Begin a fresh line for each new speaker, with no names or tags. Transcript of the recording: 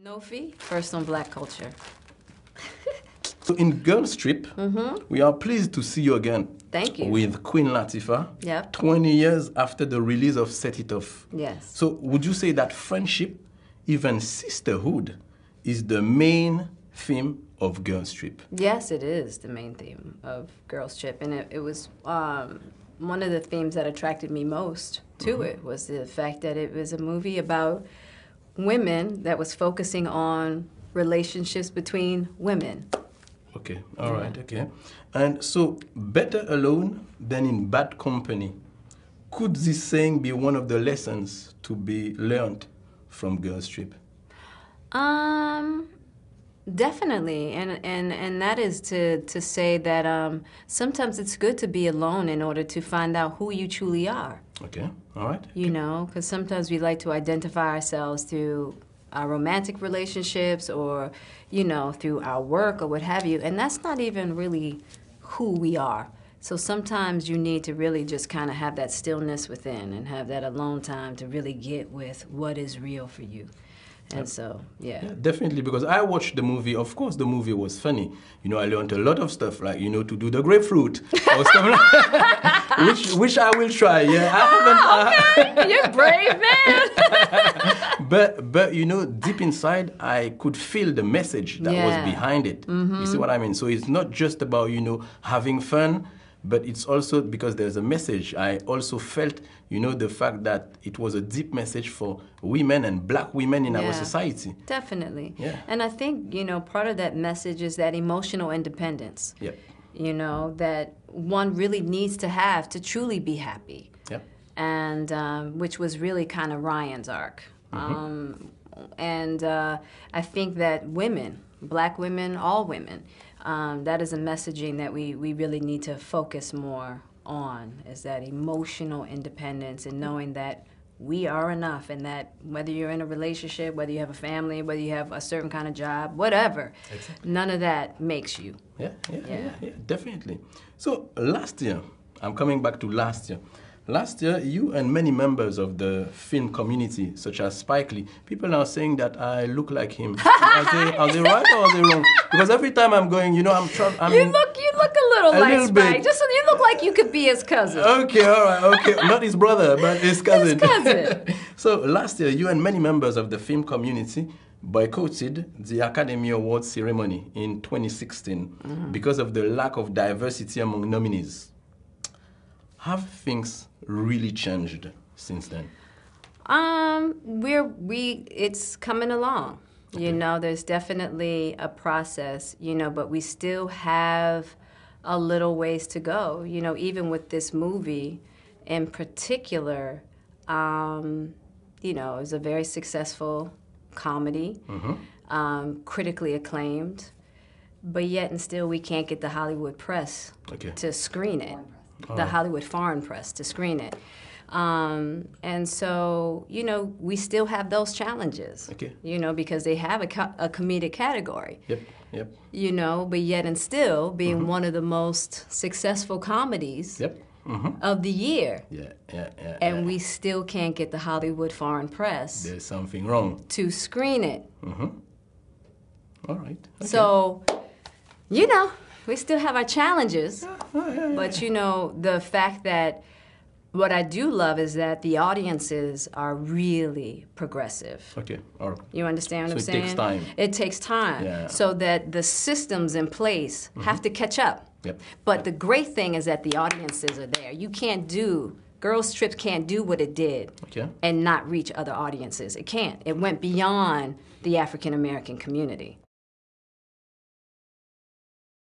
NOFI, First on Black Culture.
So in Girls Trip, we are pleased to see you again.
Thank you.
With Queen Latifah,
Yep.
20 years after the release of Set It Off.
Yes.
So would you say that friendship, even sisterhood, is the main theme of Girls Trip?
Yes, it is the main theme of Girls Trip, and it was one of the themes that attracted me most to it was the fact that it was a movie about women that was focusing on relationships between women.
Okay, all right, okay. And so, better alone than in bad company. Could this saying be one of the lessons to be learned from Girls Trip?
Definitely, and that is to say that sometimes it's good to be alone in order to find out who you truly are.
Okay, all right.
You know, because sometimes we like to identify ourselves through our romantic relationships or, you know, through our work or what have you, and that's not even really who we are. So sometimes you need to really just kind of have that stillness within and have that alone time to really get with what is real for you. And so, yeah.
Definitely, because I watched the movie. Of course, the movie was funny. You know, I learned a lot of stuff, like, you know, to do the grapefruit or stuff like that, which I will try. Yeah, I haven't.
Okay, you're brave, man.
But you know, deep inside, I could feel the message that was behind it. You see what I mean? So it's not just about, you know, having fun, but it's also because there's a message. I also felt, you know, the fact that it was a deep message for women and black women in our society.
Definitely.
Yeah.
And I think, you know, part of that message is that emotional independence.
Yep.
You know, that one really needs to have to truly be happy.
Yep.
And which was really kind of Ryan's arc. I think that women, black women, all women, that is a messaging that we really need to focus more on, is that emotional independence and knowing that we are enough, and that whether you're in a relationship, whether you have a family, whether you have a certain kind of job, whatever, none of that makes you.
Yeah, definitely. So last year, I'm coming back to last year. Last year, you and many members of the film community, such as Spike Lee, people are saying that I look like him. Are they right or are they wrong? Because every time I'm going, you know,
You look a little like Spike. Just you look like you could be his cousin.
Okay, all right, okay. Not his brother, but his cousin.
His cousin.
So last year, you and many members of the film community boycotted the Academy Awards ceremony in 2016 because of the lack of diversity among nominees. Have things really changed since then?
It's coming along. You know, there's definitely a process, you know, but we still have a little ways to go. You know, even with this movie in particular, you know, it was a very successful comedy, critically acclaimed, but yet and still we can't get the Hollywood press to screen it. The Hollywood foreign press to screen it. And so, you know, we still have those challenges, you know, because they have a comedic category.
Yep.
You know, but yet and still being one of the most successful comedies of the year. And we still can't get the Hollywood foreign press.
There's something wrong.
To screen it.
All right. Okay.
So, you know, we still have our challenges, but you know, the fact that what I do love is that the audiences are really progressive.
Okay, all right.
You understand what I'm saying?
So it takes time.
It takes time, so that the systems in place have to catch up. But the great thing is that the audiences are there. You can't do, Girls Trip can't do what it did and not reach other audiences. It can't. It went beyond the African American community.